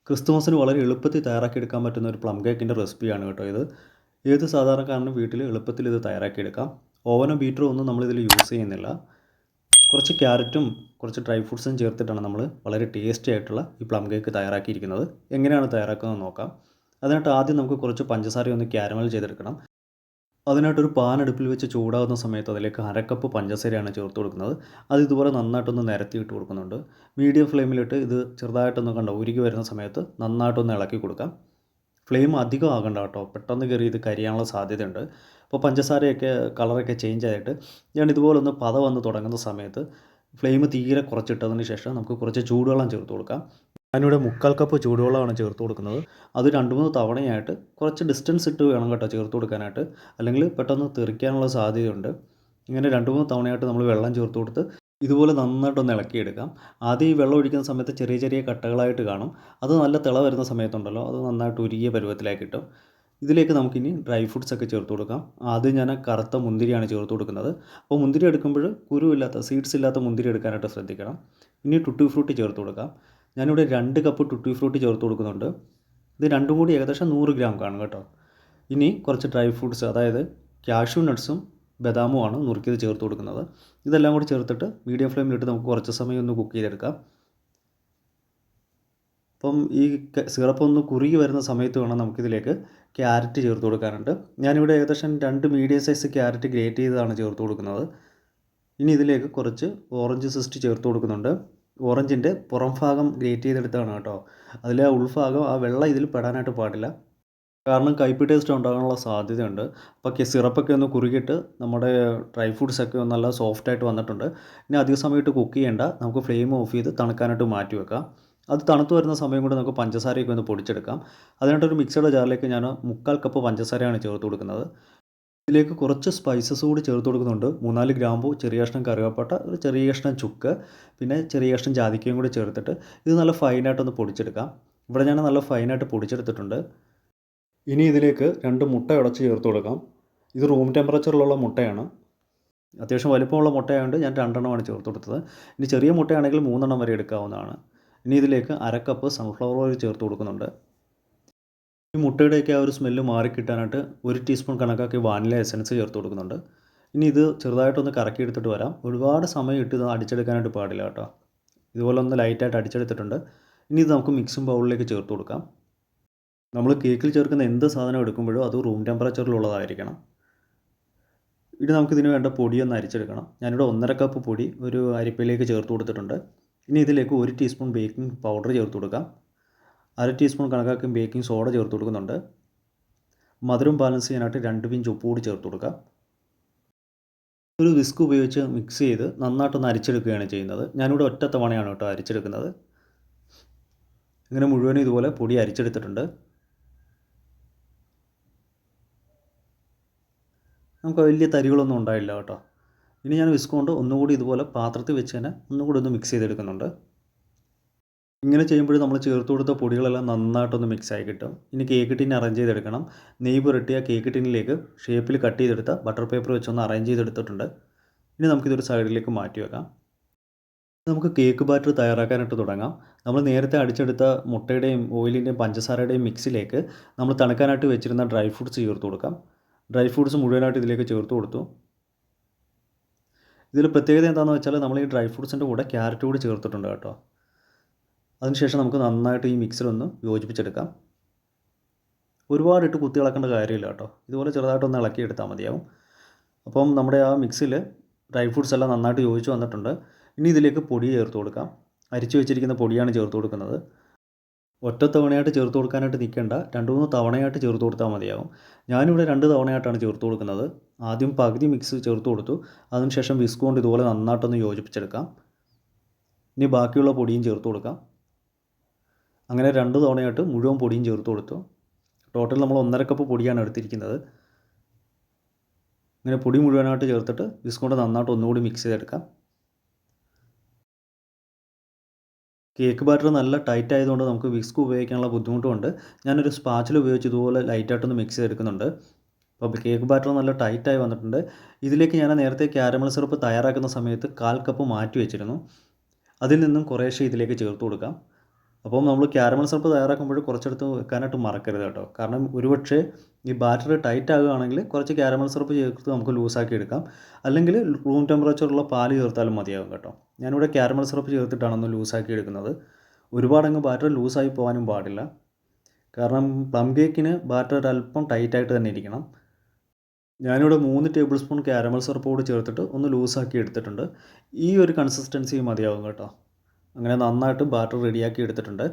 ക്രിസ്തുമസിന് വളരെ എളുപ്പത്തിൽ തയ്യാറാക്കിയെടുക്കാൻ പറ്റുന്ന ഒരു പ്ലം കേക്കിൻ്റെ റെസിപ്പിയാണ് കേട്ടോ ഇത്. ഏത് സാധാരണക്കാരനും വീട്ടിൽ എളുപ്പത്തിൽ ഇത് തയ്യാറാക്കിയെടുക്കാം. ഓവനോ ബീറ്ററോ ഒന്നും നമ്മളിതിൽ യൂസ് ചെയ്യുന്നില്ല. കുറച്ച് ക്യാരറ്റും കുറച്ച് ഡ്രൈ ഫ്രൂട്ട്സും ചേർത്തിട്ടാണ് നമ്മൾ വളരെ ടേസ്റ്റി ആയിട്ടുള്ള ഈ പ്ലം കേക്ക് തയ്യാറാക്കിയിരിക്കുന്നത്. എങ്ങനെയാണ് തയ്യാറാക്കുന്നത് നോക്കാം. അതിനായിട്ട് ആദ്യം നമുക്ക് കുറച്ച് പഞ്ചസാര ഒന്ന് ക്യാരമൽ ചെയ്തെടുക്കണം. അതിനായിട്ടൊരു പാൻ അടുപ്പിൽ വെച്ച് ചൂടാകുന്ന സമയത്ത് അതിലേക്ക് അരക്കപ്പ് പഞ്ചസാരയാണ് ചേർത്ത് കൊടുക്കുന്നത്. അത് ഇതുപോലെ നന്നായിട്ടൊന്ന് നിരത്തിയിട്ട് കൊടുക്കുന്നുണ്ട്. മീഡിയം ഫ്ലെയിമിലിട്ട് ഇത് ചെറുതായിട്ടൊന്ന് ഉരുകി വരുന്ന സമയത്ത് നന്നായിട്ടൊന്ന് ഇളക്കി കൊടുക്കാം. ഫ്ലെയിം അധികം ആകണ്ട കേട്ടോ, പെട്ടെന്ന് കയറി ഇത് കരിയാനുള്ള സാധ്യതയുണ്ട്. അപ്പോൾ പഞ്ചസാരയൊക്കെ കളറൊക്കെ ചേഞ്ച് ആയിട്ട് ഞാൻ ഇതുപോലെ ഒന്ന് പത വന്ന് തുടങ്ങുന്ന സമയത്ത് ഫ്ലെയിം തീരെ കുറച്ചിട്ടതിന് ശേഷം നമുക്ക് കുറച്ച് ചൂടുവെള്ളം ചേർത്ത് കൊടുക്കാം. ഞാനിവിടെ 3/4 കപ്പ് ചൂടുവെള്ളമാണ് ചേർത്ത് കൊടുക്കുന്നത്. അത് 2-3 തവണയായിട്ട് കുറച്ച് ഡിസ്റ്റൻസ് ഇട്ട് വേണം കേട്ടോ ചേർത്ത് കൊടുക്കാനായിട്ട്, അല്ലെങ്കിൽ പെട്ടെന്ന് തെറിക്കാനുള്ള സാധ്യതയുണ്ട്. ഇങ്ങനെ 2-3 തവണയായിട്ട് നമ്മൾ വെള്ളം ചേർത്ത് കൊടുത്ത് ഇതുപോലെ നന്നായിട്ടൊന്ന് ഇളക്കിയെടുക്കാം. ആദ്യം ഈ വെള്ളം ഒഴിക്കുന്ന സമയത്ത് ചെറിയ ചെറിയ കട്ടകളായിട്ട് കാണും. അത് നല്ല തിള വരുന്ന സമയത്തുണ്ടല്ലോ, അത് നന്നായിട്ട് ഉരുകിയ പരുവത്തിലാക്കി കിട്ടും. ഇതിലേക്ക് നമുക്കിനി ഡ്രൈ ഫ്രൂട്ട്സ് ഒക്കെ ചേർത്ത് കൊടുക്കാം. ആദ്യം ഞാൻ കറുത്ത മുന്തിരിയാണ് ചേർത്ത് കൊടുക്കുന്നത്. അപ്പോൾ മുന്തിരി എടുക്കുമ്പോൾ കുരുവില്ലാത്ത സീഡ്സ് ഇല്ലാത്ത മുന്തിരി എടുക്കാനായിട്ട് ശ്രദ്ധിക്കണം. ഇനി ടുട്ടി ഫ്രൂട്ടി ചേർത്ത് കൊടുക്കാം. ഞാനിവിടെ 2 കപ്പ് ടുട്ടി ഫ്രൂട്ടി ചേർത്ത് കൊടുക്കുന്നുണ്ട്. ഇത് രണ്ടും കൂടി ഏകദേശം 100 ഗ്രാം കാണും കേട്ടോ. ഇനി കുറച്ച് ഡ്രൈ ഫ്രൂട്ട്സ്, അതായത് കാഷ്യൂ നട്ട്സും ബദാമുമാണ് നുറുക്കിയത് ചേർത്ത് കൊടുക്കുന്നത്. ഇതെല്ലാം കൂടി ചേർത്തിട്ട് മീഡിയം ഫ്ലെയിമിലിട്ട് നമുക്ക് കുറച്ച് സമയം ഒന്ന് കുക്ക് ചെയ്തെടുക്കാം. അപ്പം ഈ സിറപ്പ് ഒന്ന് കുറുകി വരുന്ന സമയത്ത് വേണം നമുക്കിതിലേക്ക് ക്യാരറ്റ് ചേർത്ത് കൊടുക്കാനുണ്ട്. ഞാനിവിടെ ഏകദേശം 2 മീഡിയം സൈസ് ക്യാരറ്റ് ഗ്രേറ്റ് ചെയ്തതാണ് ചേർത്ത് കൊടുക്കുന്നത്. ഇനി ഇതിലേക്ക് കുറച്ച് ഓറഞ്ച് സിസ്റ്റ് ചേർത്ത് കൊടുക്കുന്നുണ്ട്. ഓറഞ്ചിൻ്റെ പുറം ഭാഗം ഗ്രേറ്റ് ചെയ്തെടുത്താണ് കേട്ടോ. അതിലെ ആ ഉൾഭാഗം, ആ വെള്ളം ഇതിൽ പെടാനായിട്ട് പാടില്ല. കാരണം കയ്പ്പ് ടേസ്റ്റ് ഉണ്ടാകാനുള്ള സാധ്യതയുണ്ട്. അപ്പോൾ സിറപ്പൊക്കെ ഒന്ന് കുറുകിയിട്ട് നമ്മുടെ ഡ്രൈ ഫ്രൂട്ട്സൊക്കെ നല്ല സോഫ്റ്റായിട്ട് വന്നിട്ടുണ്ട്. ഇനി അധിക സമയത്ത് കുക്ക് ചെയ്യേണ്ട, നമുക്ക് ഫ്ലെയിം ഓഫ് ചെയ്ത് തണുക്കാനായിട്ട് മാറ്റി വെക്കാം. അത് തണുത്ത് വരുന്ന സമയം കൊണ്ട് നമുക്ക് പഞ്ചസാരയൊക്കെ ഒന്ന് പൊടിച്ചെടുക്കാം. അതിനായിട്ടൊരു മിക്സഡ് ജാറിലേക്ക് ഞാൻ 3/4 കപ്പ് പഞ്ചസാരയാണ് ചേർത്ത് കൊടുക്കുന്നത്. ഇതിലേക്ക് കുറച്ച് സ്പൈസസ് കൂടി ചേർത്ത് കൊടുക്കുന്നുണ്ട്. 3-4 ഗ്രാമ്പൂ, ചെറിയ കഷ്ണം കറുവപ്പട്ട, ഒരു ചെറിയ കഷ്ണം ചുക്ക്, പിന്നെ ചെറിയ കഷ്ണം ജാതിക്കയും കൂടി ചേർത്തിട്ട് ഇത് നല്ല ഫൈനായിട്ടൊന്ന് പൊടിച്ചെടുക്കാം. ഇവിടെ ഞാൻ നല്ല ഫൈനായിട്ട് പൊടിച്ചെടുത്തിട്ടുണ്ട്. ഇനി ഇതിലേക്ക് 2 മുട്ട ഉടച്ച് ചേർത്ത് കൊടുക്കാം. ഇത് റൂം ടെമ്പറേച്ചറിലുള്ള മുട്ടയാണ്. അത്യാവശ്യം വലിപ്പമുള്ള മുട്ടയായതുകൊണ്ട് ഞാൻ 2 എണ്ണമാണ് ചേർത്ത് കൊടുത്തത്. ഇനി ചെറിയ മുട്ടയാണെങ്കിൽ 3 എണ്ണം വരെ എടുക്കാവുന്നതാണ്. ഇനി ഇതിലേക്ക് 1/2 കപ്പ് സൺഫ്ലവർ ഓയിൽ ചേർത്ത് കൊടുക്കുന്നുണ്ട്. ഈ മുട്ടയുടെയൊക്കെ ആ ഒരു സ്മെല്ല് മാറിക്കിട്ടാനായിട്ട് 1 ടീസ്പൂൺ കണക്കാക്കി വാനില എസൻസ് ചേർത്ത് കൊടുക്കുന്നുണ്ട്. ഇനി ഇത് ചെറുതായിട്ടൊന്ന് കറക്കിയെടുത്തിട്ട് വരാം. ഒരുപാട് സമയം ഇട്ട് ഇത് അടിച്ചെടുക്കാനായിട്ട് പാടില്ല കേട്ടോ. ഇതുപോലെ ഒന്ന് ലൈറ്റായിട്ട് അടിച്ചെടുത്തിട്ടുണ്ട്. ഇനി ഇത് നമുക്ക് മിക്സിംഗ് ബൗളിലേക്ക് ചേർത്ത് കൊടുക്കാം. നമ്മൾ കേക്കിൽ ചേർക്കുന്ന എന്ത് സാധനം എടുക്കുമ്പോഴും അത് റൂം ടെമ്പറേച്ചറിലുള്ളതായിരിക്കണം. ഇനി നമുക്കിതിന് വേണ്ട പൊടിയൊന്ന് അരിച്ചെടുക്കണം. ഞാനിവിടെ 1/2 കപ്പ് പൊടി ഒരു അരിപ്പയിലേക്ക് ചേർത്ത് കൊടുത്തിട്ടുണ്ട്. ഇനി ഇതിലേക്ക് 1 ടീസ്പൂൺ ബേക്കിംഗ് പൗഡർ ചേർത്ത് കൊടുക്കാം. 1/2 ടീസ്പൂൺ കണക്കാക്കി ബേക്കിംഗ് സോഡ ചേർത്ത് കൊടുക്കുന്നുണ്ട്. മധുരം ബാലൻസ് ചെയ്യാനായിട്ട് 2 പിഞ്ച് ഉപ്പ് കൂടി ചേർത്ത് കൊടുക്കാം. ഒരു വിസ്ക് ഉപയോഗിച്ച് മിക്സ് ചെയ്ത് നന്നായിട്ടൊന്ന് അരിച്ചെടുക്കുകയാണ് ചെയ്യുന്നത്. ഞാനിവിടെ ഒറ്റ തവണയാണ് കേട്ടോ അരിച്ചെടുക്കുന്നത്. ഇങ്ങനെ മുഴുവനും ഇതുപോലെ പൊടി അരിച്ചെടുത്തിട്ടുണ്ട്. നമുക്ക് വലിയ തരികളൊന്നും ഉണ്ടായില്ല കേട്ടോ. ഇനി ഞാൻ വിസ്ക് കൊണ്ട് ഒന്നുകൂടി ഇതുപോലെ പാത്രത്തിൽ വെച്ച് തന്നെ ഒന്നുകൂടി ഒന്ന് മിക്സ് ചെയ്തെടുക്കുന്നുണ്ട്. ഇങ്ങനെ ചെയ്യുമ്പോൾ നമ്മൾ ചേർത്ത് കൊടുത്ത പൊടികളെല്ലാം നന്നായിട്ടൊന്ന് മിക്സായി കിട്ടും. ഇനി കേക്ക് ടിൻ അറേഞ്ച് ചെയ്തെടുക്കണം. നെയ്യ് പുരട്ടിയ കേക്ക് ടിന്നിലേക്ക് ഷേപ്പിൽ കട്ട് ചെയ്തെടുത്ത ബട്ടർ പേപ്പർ വെച്ചൊന്ന് അറേഞ്ച് ചെയ്തെടുത്തിട്ടുണ്ട്. ഇനി നമുക്കിതൊരു സൈഡിലേക്ക് മാറ്റി വെക്കാം. നമുക്ക് കേക്ക് ബാറ്റർ തയ്യാറാക്കാനായിട്ട് തുടങ്ങാം. നമ്മൾ നേരത്തെ അടിച്ചെടുത്ത മുട്ടയുടെയും ഓയിലിൻ്റെയും പഞ്ചസാരയുടെയും മിക്സിലേക്ക് നമ്മൾ തണുക്കാനായിട്ട് വെച്ചിരുന്ന ഡ്രൈ ഫ്രൂട്ട്സ് ചേർത്ത് കൊടുക്കാം. ഡ്രൈ ഫ്രൂട്ട്സ് മുഴുവനായിട്ട് ഇതിലേക്ക് ചേർത്ത് കൊടുത്തു. ഇതിൽ പ്രത്യേകത എന്താണെന്ന് വെച്ചാൽ നമ്മൾ ഈ ഡ്രൈ ഫ്രൂട്ട്സിൻ്റെ കൂടെ ക്യാരറ്റ് കൂടി ചേർത്തിട്ടുണ്ട് കേട്ടോ. അതിനുശേഷം നമുക്ക് നന്നായിട്ട് ഈ മിക്സിലൊന്ന് യോജിപ്പിച്ചെടുക്കാം. ഒരുപാടിട്ട് കുത്തി ഇളക്കേണ്ട കാര്യമില്ല കേട്ടോ. ഇതുപോലെ ചെറുതായിട്ടൊന്ന് ഇളക്കിയെടുത്താൽ മതിയാവും. അപ്പം നമ്മുടെ ആ മിക്സിൽ ഡ്രൈ ഫ്രൂട്ട്സ് എല്ലാം നന്നായിട്ട് യോജിച്ച് വന്നിട്ടുണ്ട്. ഇനി ഇതിലേക്ക് പൊടി ചേർത്ത് കൊടുക്കാം. അരിച്ചു വെച്ചിരിക്കുന്ന പൊടിയാണ് ചേർത്ത് കൊടുക്കുന്നത്. ഒറ്റ തവണയായിട്ട് ചേർത്ത് കൊടുക്കാനായിട്ട് നിൽക്കേണ്ട, 2-3 തവണയായിട്ട് ചേർത്ത് കൊടുത്താൽ മതിയാവും. ഞാനിവിടെ 2 തവണയായിട്ടാണ് ചേർത്ത് കൊടുക്കുന്നത്. ആദ്യം പകുതി മിക്സ് ചേർത്ത് കൊടുത്തു. അതിനുശേഷം വിസ്ക് കൊണ്ട് ഇതുപോലെ നന്നായിട്ടൊന്ന് യോജിപ്പിച്ചെടുക്കാം. ഇനി ബാക്കിയുള്ള പൊടിയും ചേർത്ത് കൊടുക്കാം. അങ്ങനെ 2 തവണയായിട്ട് മുഴുവൻ പൊടിയും ചേർത്ത് കൊടുത്തു. ടോട്ടൽ നമ്മൾ 1/2 കപ്പ് പൊടിയാണ് എടുത്തിരിക്കുന്നത്. ഇങ്ങനെ പൊടി മുഴുവനായിട്ട് ചേർത്തിട്ട് വിസ്ക് കൊണ്ട് നന്നായിട്ട് ഒന്നുകൂടി മിക്സ് ചെയ്തെടുക്കാം. കേക്ക് ബാറ്റർ നല്ല ടൈറ്റ് ആയതുകൊണ്ട് നമുക്ക് വിസ്ക് ഉപയോഗിക്കാനുള്ള ബുദ്ധിമുട്ടുമുണ്ട്. ഞാനൊരു സ്പാച്ചിൽ ഉപയോഗിച്ച് ഇതുപോലെ ലൈറ്റായിട്ടൊന്ന് മിക്സ് ചെയ്തെടുക്കുന്നുണ്ട്. അപ്പോൾ കേക്ക് ബാറ്റർ നല്ല ടൈറ്റായി വന്നിട്ടുണ്ട്. ഇതിലേക്ക് ഞാൻ നേരത്തെ ക്യാരമൽ സിറപ്പ് തയ്യാറാക്കുന്ന സമയത്ത് 1/4 കപ്പ് മാറ്റി വെച്ചിരുന്നു. അതിൽ നിന്നും കുറേശ്ശെ ഇതിലേക്ക് ചേർത്ത് കൊടുക്കാം. അപ്പം നമ്മൾ ക്യാരമൽ സിറപ്പ് തയ്യാറാക്കുമ്പോൾ കുറച്ചെടുത്ത് വെക്കാനായിട്ട് മറക്കരുത് കേട്ടോ. കാരണം ഒരുപക്ഷേ ഈ ബാറ്റർ ടൈറ്റ് ആകുകയാണെങ്കിൽ കുറച്ച് ക്യാരമൽ സിറപ്പ് ചേർത്ത് നമുക്ക് ലൂസാക്കി എടുക്കാം. അല്ലെങ്കിൽ റൂം ടെമ്പറേച്ചറുള്ള പാല് ചേർത്താലും മതിയാകും കേട്ടോ. ഞാനിവിടെ ക്യാരമൽ സിറപ്പ് ചേർത്തിട്ടാണ് ഒന്ന് ലൂസാക്കി എടുക്കുന്നത്. ഒരുപാടങ്ങ് ബാറ്റർ ലൂസായി പോകാനും പാടില്ല. കാരണം പ്ലം കേക്കിന് ബാറ്റർ ഒരല്പം ടൈറ്റായിട്ട് തന്നെ ഇരിക്കണം. ഞാനിവിടെ 3 ടേബിൾ സ്പൂൺ ക്യാരമൽ സിറപ്പ് കൂടി ചേർത്തിട്ട് ഒന്ന് ലൂസാക്കി എടുത്തിട്ടുണ്ട്. ഈ ഒരു കൺസിസ്റ്റൻസി മതിയാകും കേട്ടോ. അങ്ങനെ നന്നായിട്ട് ബാറ്റർ റെഡിയാക്കി എടുത്തിട്ടുണ്ട്.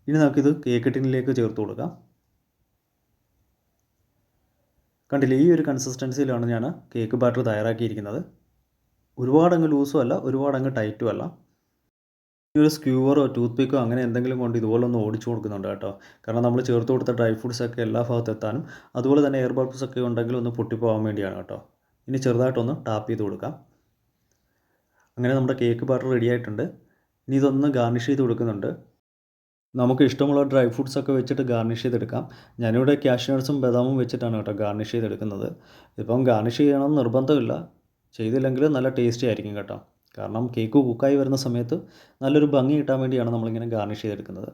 ഇനി നമുക്കിത് കേക്ക് ടിന്നിലേക്ക് ചേർത്ത് കൊടുക്കാം. കണ്ടില്ലേ, ഈ ഒരു കൺസിസ്റ്റൻസിയിലാണ് ഞാൻ കേക്ക് ബാറ്റർ തയ്യാറാക്കിയിരിക്കുന്നത്. ഒരുപാടങ്ങ് ലൂസും അല്ല, ഒരുപാടങ്ങ് ടൈറ്റും അല്ല. ഈ ഒരു സ്ക്യൂവറോ ടൂത്ത് പിക്കോ അങ്ങനെ എന്തെങ്കിലും കൊണ്ട് ഇതുപോലെ ഒന്ന് ഓടിച്ചു കൊടുക്കുന്നുണ്ട് കേട്ടോ. കാരണം നമ്മൾ ചേർത്ത് കൊടുത്ത ഡ്രൈ ഫ്രൂട്ട്സൊക്കെ എല്ലാ ഭാഗത്തും എത്താനും അതുപോലെ തന്നെ എയർ ബബിൾസ് ഒക്കെ ഉണ്ടെങ്കിൽ ഒന്ന് പൊട്ടിപ്പോകാൻ വേണ്ടിയാണ് കേട്ടോ. ഇനി ചെറുതായിട്ടൊന്ന് ടാപ്പ് ചെയ്ത് കൊടുക്കാം. അങ്ങനെ നമ്മുടെ കേക്ക് ബാറ്റർ റെഡി ആയിട്ടുണ്ട്. ഇനി ഇതൊന്ന് ഗാർണിഷ് ചെയ്ത് കൊടുക്കുന്നുണ്ട്. നമുക്ക് ഇഷ്ടമുള്ള ഡ്രൈ ഫ്രൂട്ട്സൊക്കെ വെച്ചിട്ട് ഗാർണിഷ് ചെയ്തെടുക്കാം. ഞാനിവിടെ കാഷ്യൂ നട്ട്സും ബദാമും വെച്ചിട്ടാണ് കേട്ടോ ഗാർണിഷ് ചെയ്തെടുക്കുന്നത്. ഇപ്പം ഗാർണിഷ് ചെയ്യണമെന്ന് നിർബന്ധമില്ല, ചെയ്തില്ലെങ്കിൽ നല്ല ടേസ്റ്റി ആയിരിക്കും കേട്ടോ. കാരണം കേക്ക് കുക്കായി വരുന്ന സമയത്ത് നല്ലൊരു ഭംഗി കിട്ടാൻ വേണ്ടിയാണ് നമ്മളിങ്ങനെ ഗാർണിഷ് ചെയ്തെടുക്കുന്നത്.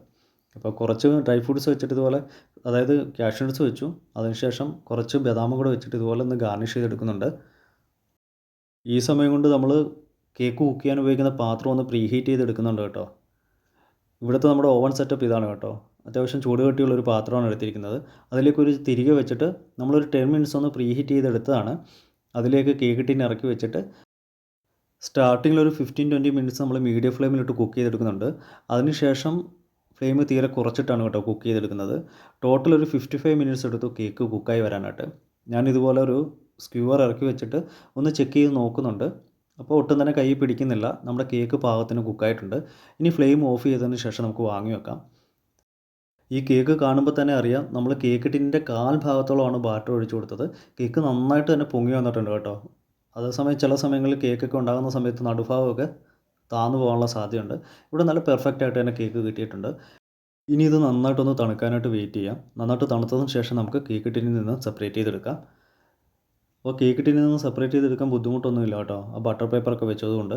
അപ്പോൾ കുറച്ച് ഡ്രൈ ഫ്രൂട്ട്സ് വെച്ചിട്ട് ഇതുപോലെ, അതായത് കാഷ്യൂ നട്ട്സ് വെച്ചു, അതിനുശേഷം കുറച്ച് ബദാമും കൂടെ വെച്ചിട്ട് ഇതുപോലെ ഒന്ന് ഗാർണിഷ് ചെയ്തെടുക്കുന്നുണ്ട്. ഈ സമയം കൊണ്ട് നമ്മൾ കേക്ക് കുക്ക് ചെയ്യാൻ ഉപയോഗിക്കുന്ന പാത്രം ഒന്ന് പ്രീഹീറ്റ് ചെയ്തെടുക്കുന്നുണ്ട് കേട്ടോ. ഇവിടുത്തെ നമ്മുടെ ഓവൻ സെറ്റപ്പ് ഇതാണ് കേട്ടോ. അത്യാവശ്യം ചൂട് കട്ടിയുള്ളൊരു പാത്രമാണ് എടുത്തിരിക്കുന്നത്. അതിലേക്കൊരു തിരികെ വെച്ചിട്ട് നമ്മളൊരു 10 മിനിറ്റ്സ് ഒന്ന് പ്രീഹീറ്റ് ചെയ്തെടുത്തതാണ്. അതിലേക്ക് കേക്ക് ടിൻ ഇറക്കി വെച്ചിട്ട് സ്റ്റാർട്ടിങ്ങിൽ ഒരു 15-20 മിനിറ്റ്സ് നമ്മൾ മീഡിയം ഫ്ലെയിമിലിട്ട് കുക്ക് ചെയ്തെടുക്കുന്നുണ്ട്. അതിനുശേഷം ഫ്ലെയിം തീരെ കുറച്ചിട്ടാണ് കേട്ടോ കുക്ക് ചെയ്തെടുക്കുന്നത്. ടോട്ടൽ ഒരു 55 മിനിറ്റ്സ് എടുത്തു കേക്ക് കുക്കായി വരാനായിട്ട്. ഞാനിതുപോലെ ഒരു സ്ക്യൂവർ ഇറക്കി വെച്ചിട്ട് ഒന്ന് ചെക്ക് ചെയ്ത് നോക്കുന്നുണ്ട്. അപ്പോൾ ഒട്ടും തന്നെ കൈ പിടിക്കുന്നില്ല. നമ്മുടെ കേക്ക് പാകത്തിന് കുക്കായിട്ടുണ്ട്. ഇനി ഫ്ലെയിം ഓഫ് ചെയ്തതിന് ശേഷം നമുക്ക് വാങ്ങി വെക്കാം. ഈ കേക്ക് കാണുമ്പോൾ തന്നെ അറിയാം നമ്മൾ കേക്ക് ടിന്നിൻ്റെ കാൽ ഭാഗത്തോളമാണ് ബാറ്റർ ഒഴിച്ചു കൊടുത്തത്. കേക്ക് നന്നായിട്ട് തന്നെ പൊങ്ങി വന്നിട്ടുണ്ട് കേട്ടോ. അതേസമയം ചില സമയങ്ങളിൽ കേക്കൊക്കെ ഉണ്ടാകുന്ന സമയത്ത് നടുഭാഗമൊക്കെ താന്നു പോകാനുള്ള സാധ്യതയുണ്ട്. ഇവിടെ നല്ല പെർഫെക്റ്റ് ആയിട്ട് തന്നെ കേക്ക് കിട്ടിയിട്ടുണ്ട്. ഇനി ഇത് നന്നായിട്ടൊന്ന് തണുക്കാനായിട്ട് വെയിറ്റ് ചെയ്യാം. നന്നായിട്ട് തണുത്തതിന് ശേഷം നമുക്ക് കേക്ക് ടിന്നിൽ നിന്ന് സെപ്പറേറ്റ് ചെയ്തെടുക്കാം. അപ്പോൾ കേക്ക് ടിന്നിൽ നിന്ന് സെപ്പറേറ്റ് ചെയ്തെടുക്കാൻ ബുദ്ധിമുട്ടൊന്നുമില്ല കേട്ടോ, ആ ബട്ടർ പേപ്പറൊക്കെ വെച്ചതുകൊണ്ട്.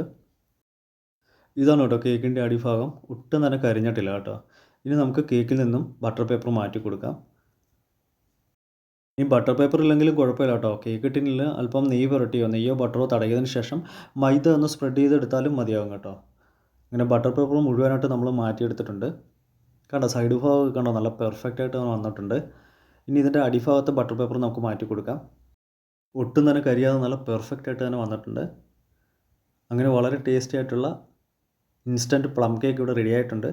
ഇതാണ് കേട്ടോ കേക്കിൻ്റെ അടിഭാഗം, ഒട്ടും തന്നെ കരിഞ്ഞിട്ടില്ല കേട്ടോ. ഇനി നമുക്ക് കേക്കിൽ നിന്നും ബട്ടർ പേപ്പർ മാറ്റി കൊടുക്കാം. ഈ ബട്ടർ പേപ്പർ ഇല്ലെങ്കിലും കുഴപ്പമില്ല കേട്ടോ. കേക്ക് ടിന്നിൽ അല്പം നെയ്യ് പുരട്ടിയോ നെയ്യോ ബട്ടറോ തടകിയതിന് ശേഷം മൈദ ഒന്ന് സ്പ്രെഡ് ചെയ്തെടുത്താലും മതിയാകും കേട്ടോ. ഇങ്ങനെ ബട്ടർ പേപ്പർ മുഴുവനായിട്ട് നമ്മൾ മാറ്റിയെടുത്തിട്ടുണ്ട്. കണ്ടോ, സൈഡ് ഭാഗമൊക്കെ കണ്ടോ നല്ല പെർഫെക്റ്റ് ആയിട്ട് വന്നിട്ടുണ്ട്. ഇനി ഇതിൻ്റെ അടിഭാഗത്തെ ബട്ടർ പേപ്പർ നമുക്ക് മാറ്റി കൊടുക്കാം. ഒട്ടും തന്നെ കരിയാതെ നല്ല പെർഫെക്റ്റ് ആയിട്ട് തന്നെ വന്നിട്ടുണ്ട്. അങ്ങനെ വളരെ ടേസ്റ്റി ആയിട്ടുള്ള ഇൻസ്റ്റൻറ്റ് പ്ലം കേക്ക് ഇവിടെ റെഡി ആയിട്ടുണ്ട്.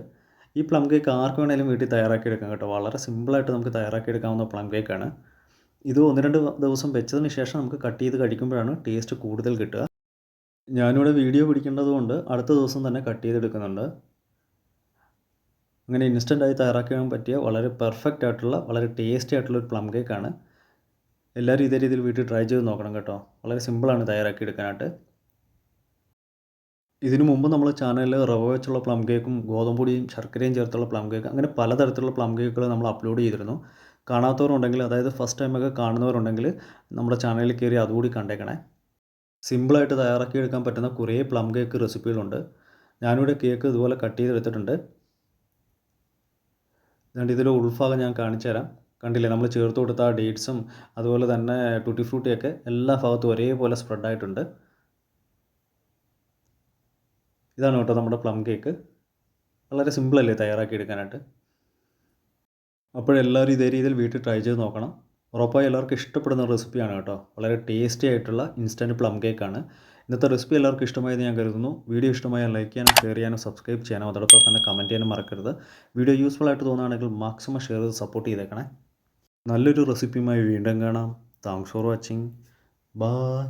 ഈ പ്ലം കേക്ക് ആർക്ക് വേണമെങ്കിലും വീട്ടിൽ തയ്യാറാക്കിയെടുക്കാം കേട്ടോ. വളരെ സിമ്പിളായിട്ട് നമുക്ക് തയ്യാറാക്കിയെടുക്കാവുന്ന പ്ലം കേക്കാണ്. ഇത് 1-2 ദിവസം വെച്ചതിന് ശേഷം നമുക്ക് കട്ട് ചെയ്ത് കഴിക്കുമ്പോഴാണ് ടേസ്റ്റ് കൂടുതൽ കിട്ടുക. ഞാനിവിടെ വീഡിയോ പിടിക്കേണ്ടതുകൊണ്ട് അടുത്ത ദിവസം തന്നെ കട്ട് ചെയ്തെടുക്കുന്നുണ്ട്. അങ്ങനെ ഇൻസ്റ്റൻ്റായി തയ്യാറാക്കാൻ പറ്റിയ വളരെ പെർഫെക്റ്റ് ആയിട്ടുള്ള വളരെ ടേസ്റ്റി ആയിട്ടുള്ള ഒരു പ്ലം കേക്കാണ്. എല്ലാവരും ഇതേ രീതിയിൽ വീട്ടിൽ ട്രൈ ചെയ്ത് നോക്കണം കേട്ടോ. വളരെ സിമ്പിളാണ് തയ്യാറാക്കിയെടുക്കാനായിട്ട്. ഇതിനു മുമ്പ് നമ്മൾ ചാനലിൽ റവ വെച്ചുള്ള പ്ലം കേക്കും ഗോതമ്പൊടിയും ശർക്കരയും ചേർത്തുള്ള പ്ലം കേക്ക് അങ്ങനെ പലതരത്തിലുള്ള പ്ലം കേക്കുകൾ നമ്മൾ അപ്ലോഡ് ചെയ്തിരുന്നു. കാണാത്തവരുണ്ടെങ്കിൽ, അതായത് ഫസ്റ്റ് ടൈമൊക്കെ കാണുന്നവരുണ്ടെങ്കിൽ നമ്മുടെ ചാനലിൽ കയറി അതുകൂടി കണ്ടേക്കണേ. സിമ്പിളായിട്ട് തയ്യാറാക്കിയെടുക്കാൻ പറ്റുന്ന കുറേ പ്ലം കേക്ക് റെസിപ്പികളുണ്ട്. ഞാനിവിടെ കേക്ക് ഇതുപോലെ കട്ട് ചെയ്തെടുത്തിട്ടുണ്ട്. അതുകൊണ്ട് ഇതിൻ്റെ ഉൾഭാഗം ഞാൻ കാണിച്ചു തരാം. കണ്ടില്ലേ, നമ്മൾ ചേർത്ത് കൊടുത്ത ഡേറ്റ്സും അതുപോലെ തന്നെ ടൂട്ടി ഫ്രൂട്ടിയൊക്കെ എല്ലാ ഭാഗത്തും ഒരേപോലെ സ്പ്രെഡായിട്ടുണ്ട്. ഇതാണ് കേട്ടോ നമ്മുടെ പ്ലം കേക്ക്. വളരെ സിമ്പിളല്ലേ തയ്യാറാക്കിയെടുക്കാനായിട്ട്. അപ്പോഴെല്ലാവരും ഇതേ രീതിയിൽ വീട്ടിൽ ട്രൈ ചെയ്ത് നോക്കണം. ഉറപ്പായി എല്ലാവർക്കും ഇഷ്ടപ്പെടുന്ന റെസിപ്പിയാണ് കേട്ടോ. വളരെ ടേസ്റ്റി ആയിട്ടുള്ള ഇൻസ്റ്റൻറ്റ് പ്ലം കേക്കാണ്. ഇന്നത്തെ റെസിപ്പി എല്ലാവർക്കും ഇഷ്ടമായെന്ന് ഞാൻ കരുതുന്നു. വീഡിയോ ഇഷ്ടമായാൽ ലൈക്ക് ചെയ്യാനും ഷെയർ ചെയ്യാനും സബ്സ്ക്രൈബ് ചെയ്യാനും അതോടൊപ്പം തന്നെ കമൻറ്റ് ചെയ്യാനും മറക്കരുത്. വീഡിയോ യൂസ്ഫുൾ ആയിട്ട് തോന്നുകയാണെങ്കിൽ മാക്സിമം ഷെയർ ചെയ്ത് സപ്പോർട്ട് ചെയ്തേക്കണേ. നല്ലൊരു റെസിപ്പിയുമായി വീണ്ടും കാണാം. Thanks for watching. ബൈ.